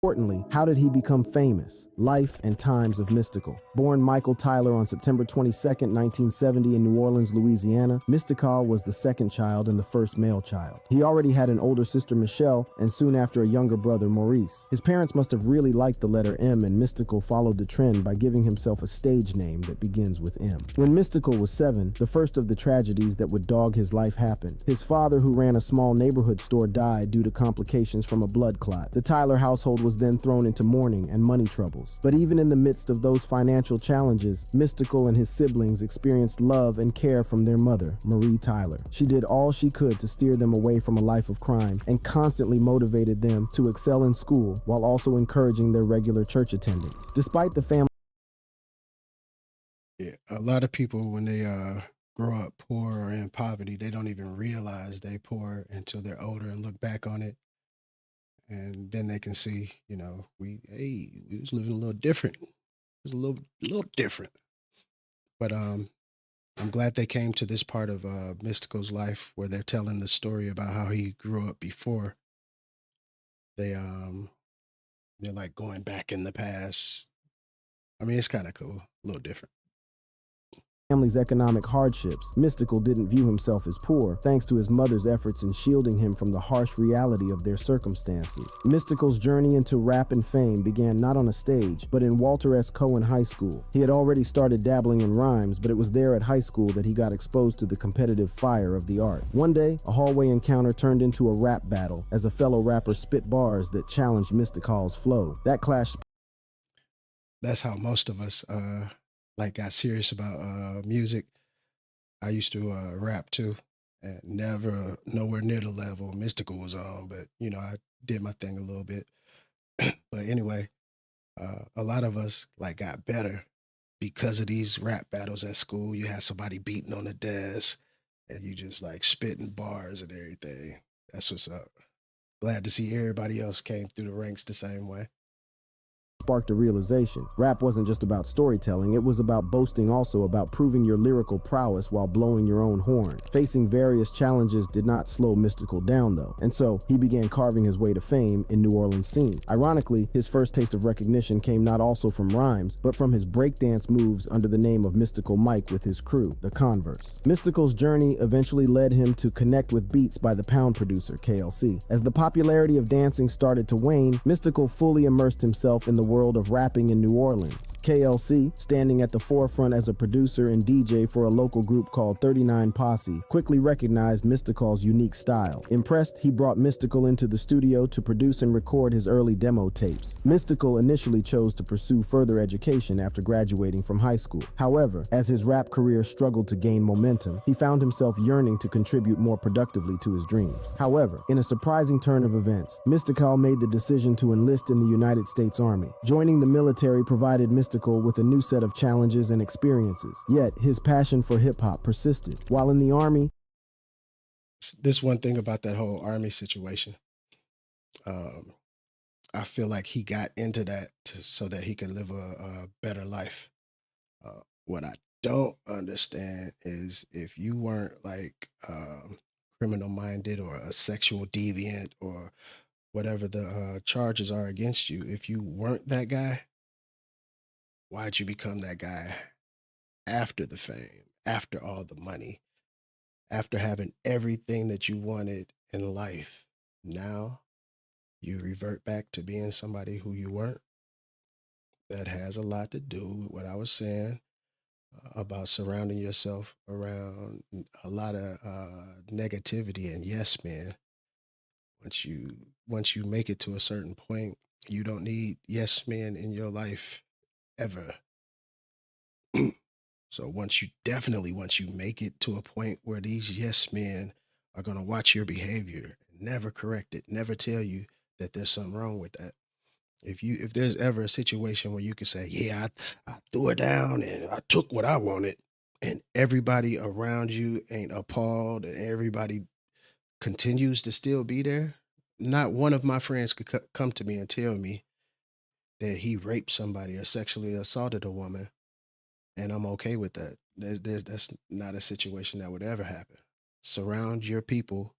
Importantly, how did he become famous? Life and times of Mystikal. Born Michael Tyler on September 22nd, 1970 in New Orleans, Louisiana, Mystikal was the second child and the first male child. He already had an older sister, Michelle, and soon after a younger brother, Maurice. His parents must have really liked the letter M, and Mystikal followed the trend by giving himself a stage name that begins with M. When Mystikal was 7, the first of the tragedies that would dog his life happened. His father, who ran a small neighborhood store, died due to complications from a blood clot. The Tyler household was then thrown into mourning and money troubles. But even in the midst of those financial challenges, Mystikal and his siblings experienced love and care from their mother, Marie Tyler. She did all she could to steer them away from a life of crime and constantly motivated them to excel in school while also encouraging their regular church attendance. Despite the family Yeah, a lot of people when they grow up poor or in poverty, they don't even realize they poor until they're older and look back on it, and then they can see, we was living a little different. It was a little different. But I'm glad they came to this part of Mystical's life where they're telling the story about how he grew up before. They they're like going back in the past. I mean, it's kind of cool, a little different. family's economic hardships, Mystikal didn't view himself as poor, thanks to his mother's efforts in shielding him from the harsh reality of their circumstances. Mystikal's journey into rap and fame began not on a stage, but in Walter S. Cohen High School. He had already started dabbling in rhymes, but it was there at high school that he got exposed to the competitive fire of the art. One day, a hallway encounter turned into a rap battle as a fellow rapper spit bars that challenged Mystikal's flow. That clash That's how most of us like got serious about music. I used to rap too, and never nowhere near the level Mystical was on, but I did my thing a little bit. But anyway, a lot of us like got better because of these rap battles at school. You had somebody beating on the desk, and you just like spitting bars and everything. That's what's up. Glad to see everybody else came through the ranks the same way. sparked a realization. Rap wasn't just about storytelling, it was about boasting, also about proving your lyrical prowess while blowing your own horn. Facing various challenges did not slow Mystikal down though, and so he began carving his way to fame in New Orleans scene. Ironically, his first taste of recognition came not also from rhymes, but from his breakdance moves under the name of Mystical Mike with his crew, the Converse. Mystikal's journey eventually led him to connect with beats by the Pound producer, KLC. As the popularity of dancing started to wane, Mystikal fully immersed himself in the world of rapping in New Orleans. KLC, standing at the forefront as a producer and DJ for a local group called 39 Posse, quickly recognized Mystikal's unique style. Impressed, he brought Mystikal into the studio to produce and record his early demo tapes. Mystikal initially chose to pursue further education after graduating from high school. However, as his rap career struggled to gain momentum, he found himself yearning to contribute more productively to his dreams. However, in a surprising turn of events, Mystikal made the decision to enlist in the United States Army. Joining the military provided Mystikal with a new set of challenges and experiences, yet his passion for hip-hop persisted. While in the Army, This one thing about that whole army situation. Um, I feel like he got into that so that he could live a better life. What I don't understand is if you weren't like criminal minded or a sexual deviant or whatever the charges are against you, if you weren't that guy, why'd you become that guy after the fame, after all the money, after having everything that you wanted in life? Now you revert back to being somebody who you weren't. That has a lot to do with what I was saying about surrounding yourself around a lot of negativity. And yes, man, once you make it to a certain point, you don't need yes men in your life ever. So once you make it to a point where these yes men are going to watch your behavior, never correct it, never tell you that there's something wrong with that. If there's ever a situation where you can say, yeah, I threw it down and I took what I wanted, and everybody around you ain't appalled and everybody continues to still be there, not one of my friends could come to me and tell me that he raped somebody or sexually assaulted a woman, and I'm okay with that. That's not a situation that would ever happen. Surround your people,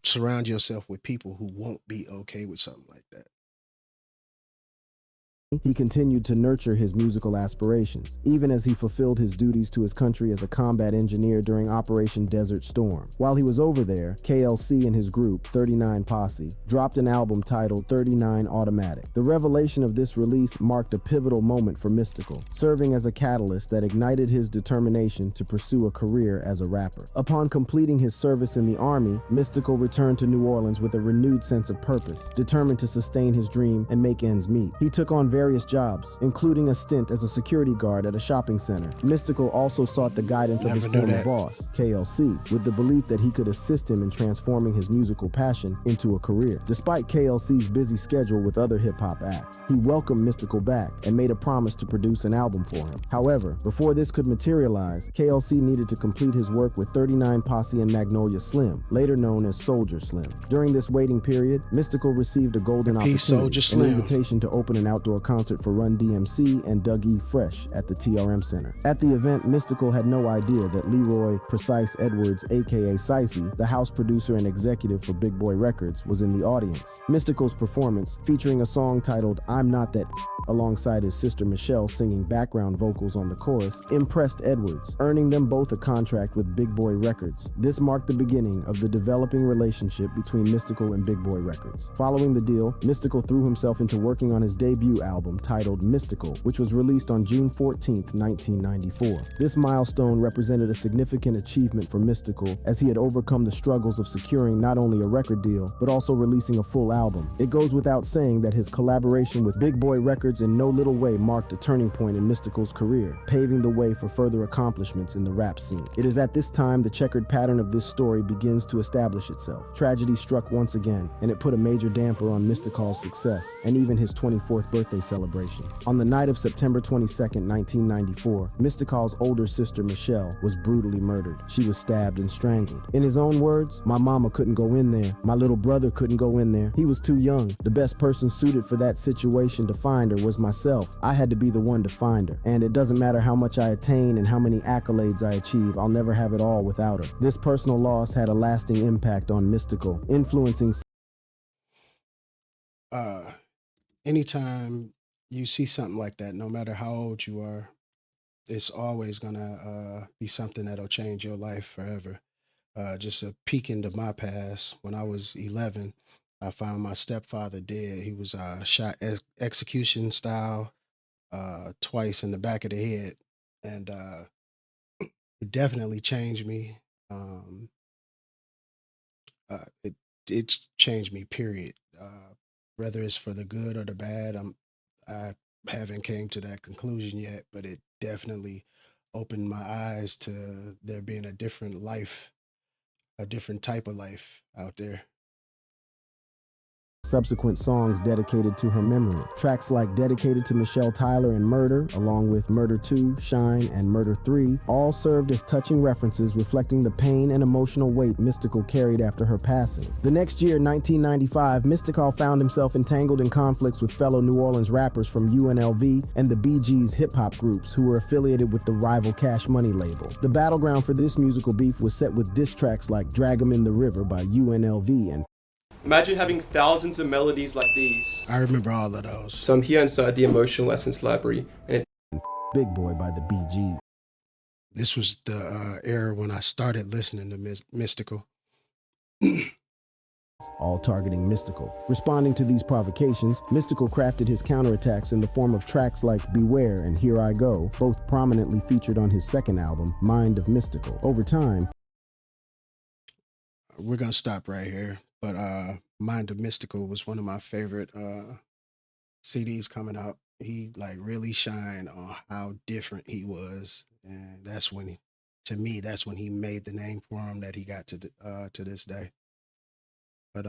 surround yourself with people who won't be okay with something like that. He continued to nurture his musical aspirations, even as he fulfilled his duties to his country as a combat engineer during Operation Desert Storm. While he was over there, KLC and his group, 39 Posse, dropped an album titled 39 Automatic. The revelation of this release marked a pivotal moment for Mystikal, serving as a catalyst that ignited his determination to pursue a career as a rapper. Upon completing his service in the Army, Mystikal returned to New Orleans with a renewed sense of purpose, determined to sustain his dream and make ends meet. He took on various jobs, including a stint as a security guard at a shopping center. Mystikal also sought the guidance of his former boss, KLC, with the belief that he could assist him in transforming his musical passion into a career. Despite KLC's busy schedule with other hip-hop acts, he welcomed Mystikal back and made a promise to produce an album for him. However, before this could materialize, KLC needed to complete his work with 39 Posse and Magnolia Slim, later known as Soldier Slim. During this waiting period, Mystikal received a golden opportunity, an invitation to open an outdoor concert for Run DMC and Doug E. Fresh at the TRM Center. At the event, Mystikal had no idea that Leroy Precise Edwards, aka Cicey, the house producer and executive for Big Boy Records, was in the audience. Mystikal's performance, featuring a song titled I'm Not That alongside his sister Michelle singing background vocals on the chorus, impressed Edwards, earning them both a contract with Big Boy Records. This marked the beginning of the developing relationship between Mystikal and Big Boy Records. Following the deal, Mystikal threw himself into working on his debut album titled Mystikal, which was released on June 14, 1994. This milestone represented a significant achievement for Mystikal, as he had overcome the struggles of securing not only a record deal, but also releasing a full album. It goes without saying that his collaboration with Big Boy Records in no little way marked a turning point in Mystikal's career, paving the way for further accomplishments in the rap scene. It is at this time the checkered pattern of this story begins to establish itself. Tragedy struck once again, and it put a major damper on Mystikal's success, and even his 24th birthday celebrations. On the night of September 22, 1994, Mystikal's older sister Michelle was brutally murdered. She was stabbed and strangled. In his own words, "My mama couldn't go in there. My little brother couldn't go in there. He was too young. The best person suited for that situation to find her was myself. I had to be the one to find her. And it doesn't matter how much I attain and how many accolades I achieve, I'll never have it all without her." This personal loss had a lasting impact on Mystikal, influencing Anytime you see something like that, no matter how old you are, it's always gonna be something that'll change your life forever. Just a peek into my past. When I was 11, I found my stepfather dead. He was shot execution style twice in the back of the head, and it definitely changed me. Um, it's changed me. Period. Whether it's for the good or the bad, I haven't came to that conclusion yet, but it definitely opened my eyes to there being a different life, a different type of life out there. subsequent songs dedicated to her memory. Tracks like Dedicated to Michelle Tyler and Murder, along with Murder 2, Shine, and Murder 3, all served as touching references reflecting the pain and emotional weight Mystikal carried after her passing. The next year, 1995, Mystikal found himself entangled in conflicts with fellow New Orleans rappers from UNLV and the Bee Gees hip-hop groups who were affiliated with the rival Cash Money label. The battleground for this musical beef was set with diss tracks like Drag 'Em in the River by UNLV and Imagine having thousands of melodies like these. I remember all of those. So I'm here inside the Emotional Essence Library, and Big Boy by the Bee Gees. This was the era when I started listening to Mystikal. All targeting Mystikal. Responding to these provocations, Mystikal crafted his counterattacks in the form of tracks like Beware and Here I Go, both prominently featured on his second album, Mind of Mystikal. Over time, We're gonna stop right here. But Mind of Mystikal was one of my favorite CDs coming out. He like really shined on how different he was, and that's when to me, that's when he made the name for him that he got to this day. But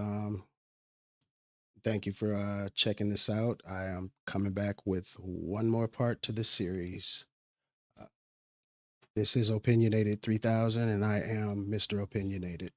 thank you for checking this out. I am coming back with one more part to the series. This is Opinionated 3000, and I am Mr. Opinionated.